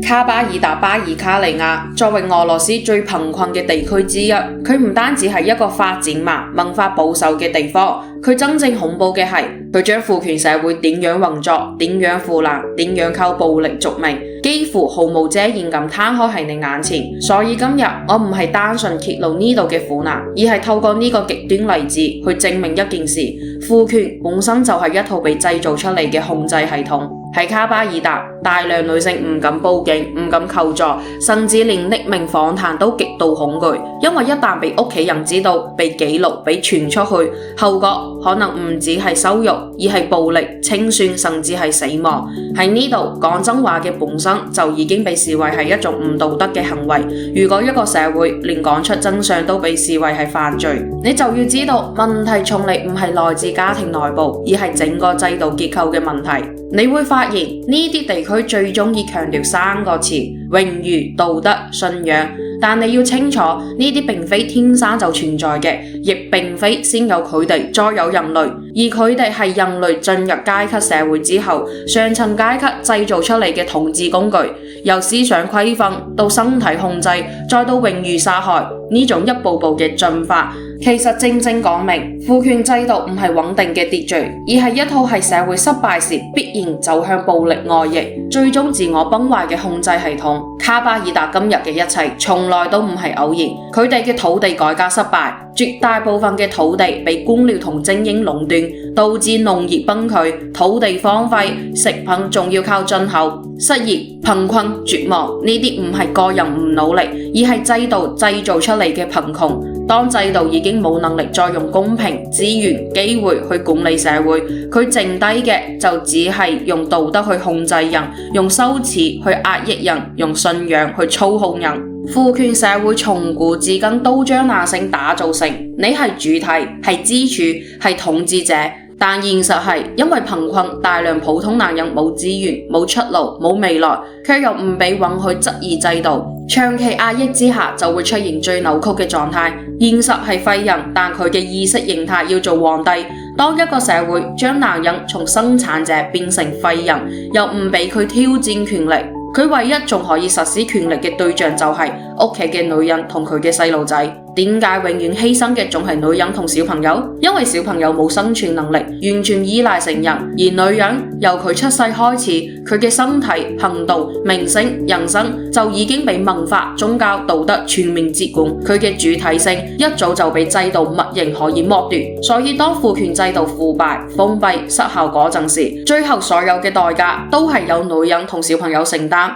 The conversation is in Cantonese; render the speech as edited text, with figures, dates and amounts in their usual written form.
卡巴爾達巴爾卡利亞作為俄羅斯最貧困嘅地區之一，佢唔單止係一個發展慢、文化保守嘅地方，佢真正恐怖嘅係佢將父權社會點樣運作、點樣腐爛、點樣靠暴力續命，幾乎毫無遮掩咁攤開喺你眼前。所以今日我唔係單純揭露呢度嘅苦難，而係透過呢個極端例子去證明一件事：父權本身就係一套被製造出嚟嘅控制系統。喺卡巴爾達，大量女性唔敢報警、唔敢求助，甚至連匿名訪談都極度恐懼，因為一旦被屋企人知道、被記錄、被傳出去，後果可能唔止係羞辱，而係暴力、清算，甚至係死亡。喺呢度講真話嘅本身就已經被視為係一種唔道德嘅行為。如果一個社會連講出真相都被視為係犯罪，你就要知道問題從嚟唔係來自家庭內部，而係整個制度結構嘅問題。你會發現呢啲地區最中意強調三個詞：榮譽、道德、信仰。但你要清楚，呢啲並非天生就存在嘅，亦並非先有佢哋再有人類，而佢哋係人類進入階級社會之後，上層階級製造出嚟嘅統治工具，由思想規範到身體控制，再到榮譽殺害，呢種一步步嘅進化，其實正正講明父權制度唔係穩定嘅秩序，而係一套係社會失敗時必然走向暴力外溢，最終自我崩壞嘅控制系統。卡巴爾達今日嘅一切從來都唔係偶然，佢哋嘅土地改革失敗，絕大部分嘅土地被官僚同精英壟斷，導致農業崩潰，土地荒廢，食品仲要靠進口，失業、貧困、絕望，呢啲唔係個人唔努力，而係制度製造出嚟嘅貧窮。當制度已經冇能力再用公平、資源、機會去管理社會，佢剩低嘅就只係用道德去控制人，用羞恥去壓抑人，用信仰去操控人。父權社會從古至今都將男性打造成你係主體、係支柱、係統治者。但現實係因為貧困，大量普通男人冇資源、冇出路、冇未來，卻又唔被允許質疑制度，長期壓抑之下就會出現最扭曲嘅狀態。現實係廢人，但佢嘅意識形態要做皇帝。當一個社會將男人從生產者變成廢人，又唔俾佢挑戰權力，佢唯一仲可以實施權力嘅對象就係屋企嘅女人同佢嘅細路仔。點解永遠犧牲嘅總係女人同小朋友？因為小朋友冇生存能力，完全依賴成人，而女人由佢出世開始，佢嘅身體、行動、名聲、人生就已經被文化、宗教、道德全面接管，佢嘅主體性一早就被制度默認可以剝奪。所以當父權制度腐敗、封閉、失效嗰陣時，最後所有嘅代價都係由女人同小朋友承擔。